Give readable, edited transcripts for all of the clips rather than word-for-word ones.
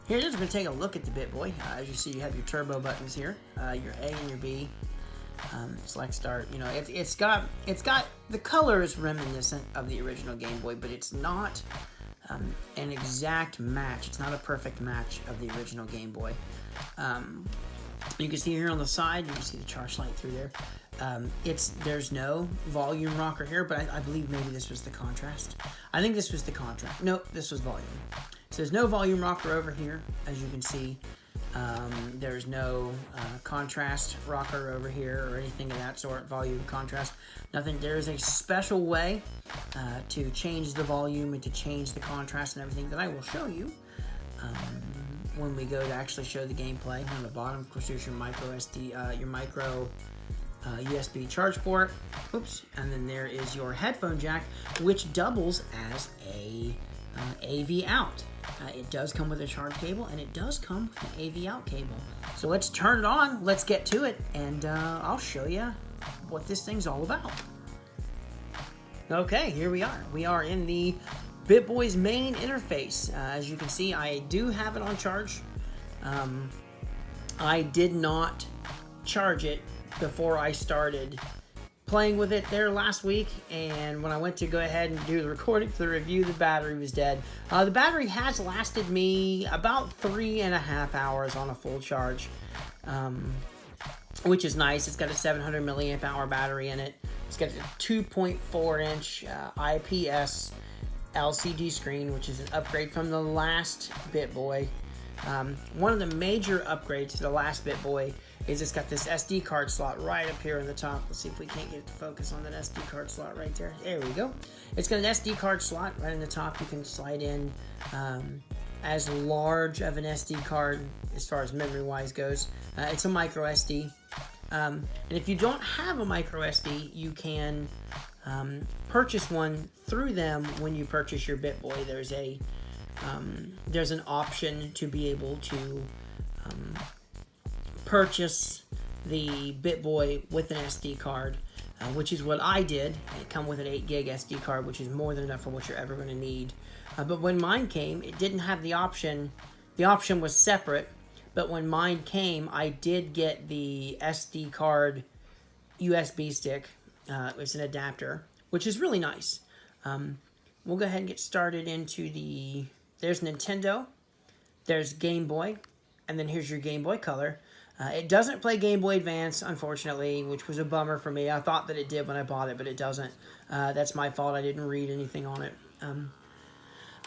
Here it is. We're going to take a look at the Bittboy. As you see, you have your turbo buttons here, your A and your B. Select start. You know, it's got the color is reminiscent of the original Game Boy, but it's not an exact match. It's not a perfect match of the original Game Boy. You can see here on the side, you can see the charge light through there. There's no volume rocker here, but I believe maybe this was the contrast. I think this was the contrast. Nope, this was volume. So there's no volume rocker over here, as you can see. There's no contrast rocker over here or anything of that sort, volume, contrast, nothing. There's a special way to change the volume and to change the contrast and everything that I will show you when we go to actually show the gameplay. On the bottom, of course, there's your micro SD, your micro USB charge port. Oops, and then there is your headphone jack, which doubles as a AV out. It does come with a charge cable, and it does come with an AV out cable. So let's turn it on, let's get to it, and I'll show you what this thing's all about. Okay, here we are. We are in the Bittboy's main interface. As you can see, I do have it on charge. I did not charge it before I started playing with it there last week, and when I went to go ahead and do the recording for the review, the battery was dead. The battery has lasted me about 3.5 hours on a full charge, which is nice. It's got a 700 milliamp hour battery in it. It's got a 2.4 inch IPS LCD screen, which is an upgrade from the last Bittboy. One of the major upgrades to the last Bittboy is it's got this SD card slot right up here in the top. Let's see if we can't get it to focus on that SD card slot right there. There we go. It's got an SD card slot right in the top. You can slide in as large of an SD card as far as memory-wise goes. It's a micro SD. And if you don't have a micro SD, you can purchase one through them when you purchase your Bittboy. There's an option to be able to purchase the Bittboy with an SD card, which is what I did. It come with an 8 gig SD card, which is more than enough for what you're ever going to need. But when mine came, it didn't have the option. The option was separate, but when mine came, I did get the SD card USB stick. It's an adapter, which is really nice. We'll go ahead and get started into there's Nintendo, there's Game Boy, and then here's your Game Boy Color. It doesn't play Game Boy Advance, unfortunately, which was a bummer for me. I thought that it did when I bought it, but it doesn't. That's my fault. I didn't read anything on it.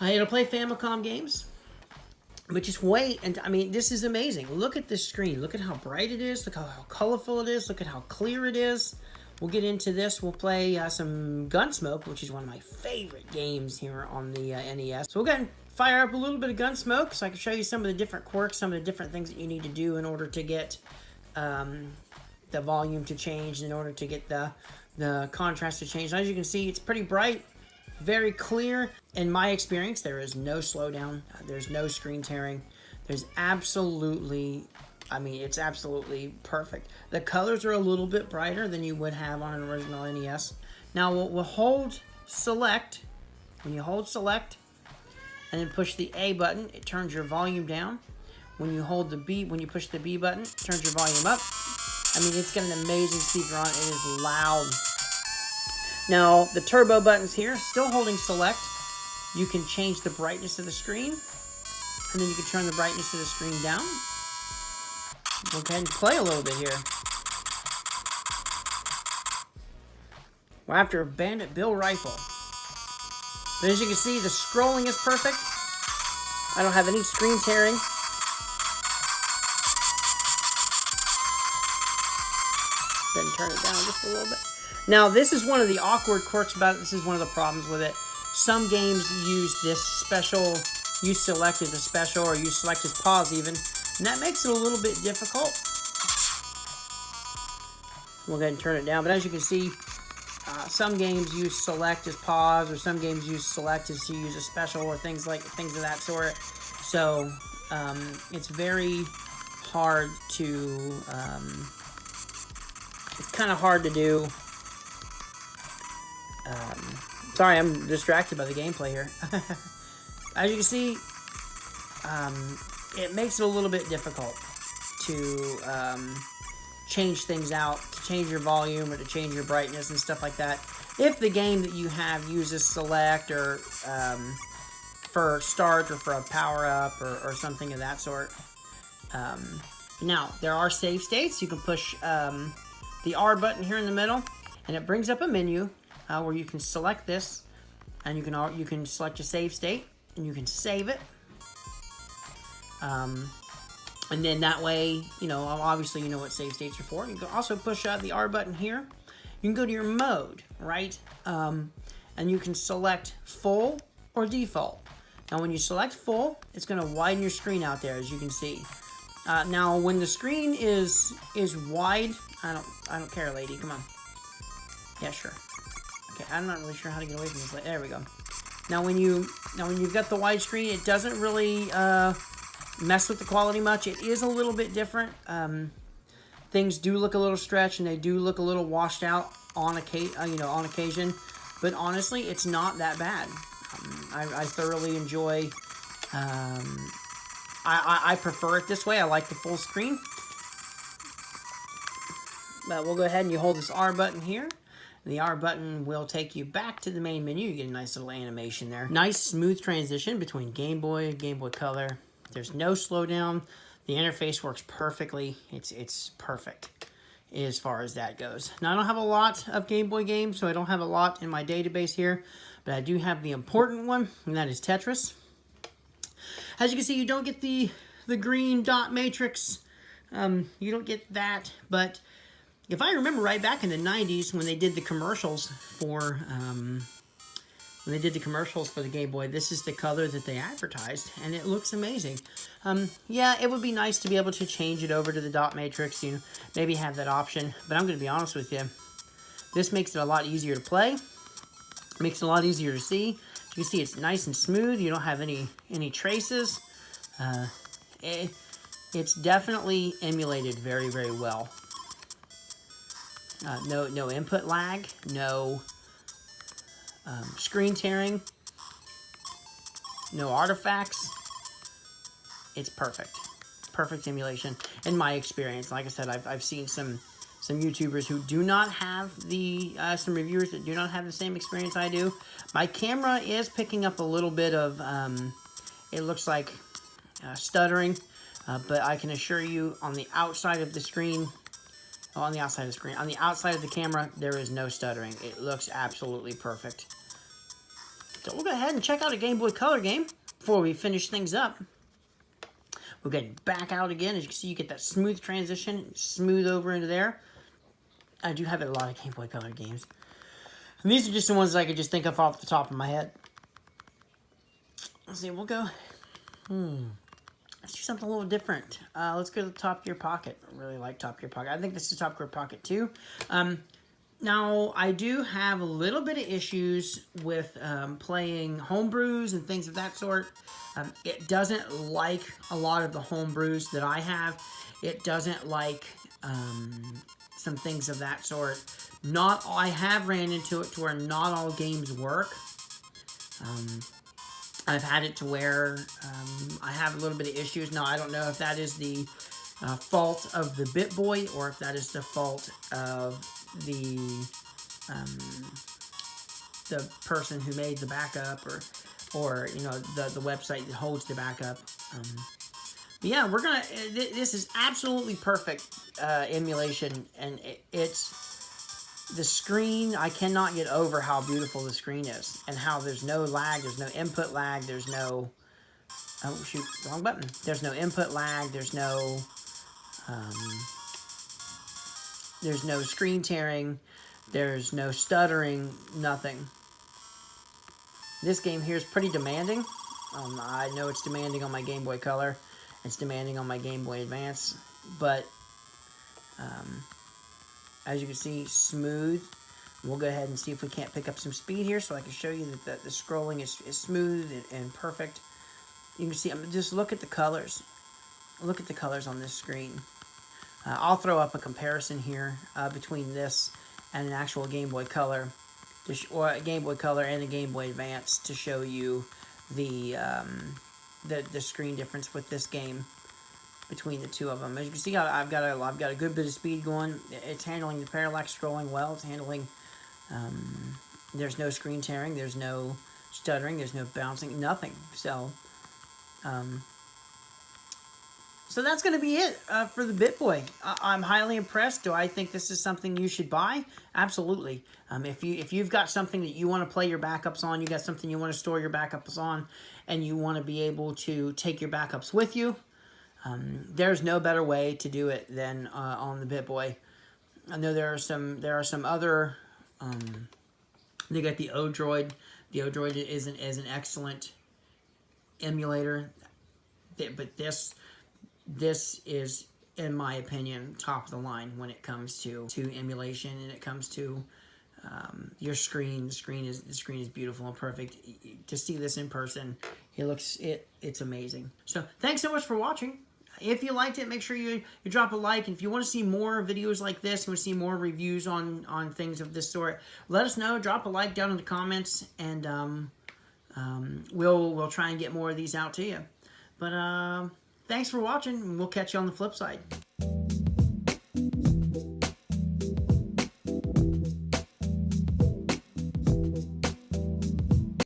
It'll play Famicom games, but just wait. And I mean, this is amazing. Look at this screen. Look at how bright it is. Look how colorful it is. Look at how clear it is. We'll get into this. We'll play some Gunsmoke, which is one of my favorite games here on the NES. So we'll go ahead and fire up a little bit of Gunsmoke so I can show you some of the different quirks, some of the different things that you need to do in order to get the volume to change, in order to get the contrast to change. And as you can see, it's pretty bright, very clear. In my experience, there is no slowdown. There's no screen tearing. There's absolutely... I mean, it's absolutely perfect. The colors are a little bit brighter than you would have on an original NES. Now, we'll hold select. When you hold select and then push the A button, it turns your volume down. When you hold the B, when you push the B button, it turns your volume up. I mean, it's got an amazing speaker on it. It is loud. Now, the turbo buttons here, still holding select. You can change the brightness of the screen, and then you can turn the brightness of the screen down. We'll go ahead and play a little bit here. We're after a Bandit Bill rifle. But as you can see, the scrolling is perfect. I don't have any screen tearing. Then turn it down just a little bit. Now, this is one of the awkward quirks about it. This is one of the problems with it. Some games use this special, use select as a special, or use select as pause even. And that makes it a little bit difficult. We'll go ahead and turn it down. But as you can see, some games use select as pause, or some games use select as to use a special, or things of that sort. So it's very hard to. It's kind of hard to do. Sorry, I'm distracted by the gameplay here. As you can see, it makes it a little bit difficult to change things out, to change your volume or to change your brightness and stuff like that. If the game that you have uses select or for start or for a power up or something of that sort. Now, there are save states. You can push the R button here in the middle, and it brings up a menu where you can select this, and you can select a save state, and you can save it. And then that way, you know, obviously you know what save states are for. You can also push the R button here. You can go to your mode, right? And you can select full or default. Now, when you select full, it's going to widen your screen out there, as you can see. Now, when the screen is wide, I don't care, lady. Come on. Yeah, sure. Okay, I'm not really sure how to get away from this. There we go. Now, when you've got the wide screen, it doesn't really mess with the quality much. It is a little bit different. Things do look a little stretched, and they do look a little washed out on occasion. But honestly, it's not that bad. I thoroughly enjoy. I prefer it this way. I like the full screen. But we'll go ahead and you hold this R button here. The R button will take you back to the main menu. You get a nice little animation there. Nice smooth transition between Game Boy and Game Boy Color. There's no slowdown. The interface works perfectly. It's perfect as far as that goes. Now, I don't have a lot of Game Boy games, so I don't have a lot in my database here. But I do have the important one, and that is Tetris. As you can see, you don't get the green dot matrix. You don't get that. But if I remember right, back in the 90s when they did the commercials for the Game Boy, this is the color that they advertised, and it looks amazing. Yeah, it would be nice to be able to change it over to the dot matrix, you know, maybe have that option. But I'm going to be honest with you, this makes it a lot easier to play. Makes it a lot easier to see. You can see it's nice and smooth. You don't have any traces. It's definitely emulated very, very well. No input lag. No screen tearing. No artifacts. It's perfect. Perfect emulation in my experience. Like I said, I've seen some YouTubers who do not have some reviewers that do not have the same experience I do. My camera is picking up a little bit of, it looks like stuttering, but I can assure you on the outside of the screen, on the outside of the camera, there is no stuttering. It looks absolutely perfect. So we'll go ahead and check out a Game Boy Color game before we finish things up. We'll get back out again. As you can see, you get that smooth transition, smooth over into there. I do have a lot of Game Boy Color games. And these are just the ones that I could just think of off the top of my head. Let's see, we'll go. Let's do something a little different. Let's go to the Top Gear Pocket. I really like Top Gear Pocket. I think this is Top Gear Pocket 2. Now, I do have a little bit of issues with playing homebrews and things of that sort. It doesn't like a lot of the homebrews that I have. It doesn't like some things of that sort. I have ran into it to where not all games work. I've had it to where I have a little bit of issues. Now, I don't know if that is the fault of the Bittboy or if that is the fault of the person who made the backup or you know, the website that holds the backup. But yeah, we're gonna. This is absolutely perfect emulation, and it's the screen. I cannot get over how beautiful the screen is, and how there's no lag, there's no input lag, there's no. Oh shoot, wrong button. There's no input lag. There's no screen tearing. There's no stuttering. Nothing. This game here is pretty demanding. I know it's demanding on my Game Boy Color. It's demanding on my Game Boy Advance, but as you can see, smooth. We'll go ahead and see if we can't pick up some speed here so I can show you that the scrolling is smooth and perfect. You can see, just look at the colors. Look at the colors on this screen. I'll throw up a comparison here between this and an actual Game Boy Color, or a Game Boy Color and a Game Boy Advance to show you the the screen difference with this game between the two of them. As you can see, I've got a good bit of speed going. It's handling the parallax scrolling well. It's handling. There's no screen tearing. There's no stuttering. There's no bouncing. Nothing. So. So that's going to be it for the Bittboy. I'm highly impressed. Do I think this is something you should buy? Absolutely. If you've got something that you want to play your backups on, you got something you want to store your backups on, and you want to be able to take your backups with you, there's no better way to do it than on the Bittboy. I know there are some other. They got the Odroid. The Odroid is an excellent emulator, but this is, in my opinion, top of the line when it comes to emulation, and it comes to your screen. The screen is beautiful and perfect. To see this in person, it's amazing. So thanks so much for watching. If you liked it, make sure you drop a like. And if you want to see more videos like this, you want to see more reviews on things of this sort, let us know. Drop a like down in the comments, and we'll try and get more of these out to you. But thanks for watching, and we'll catch you on the flip side.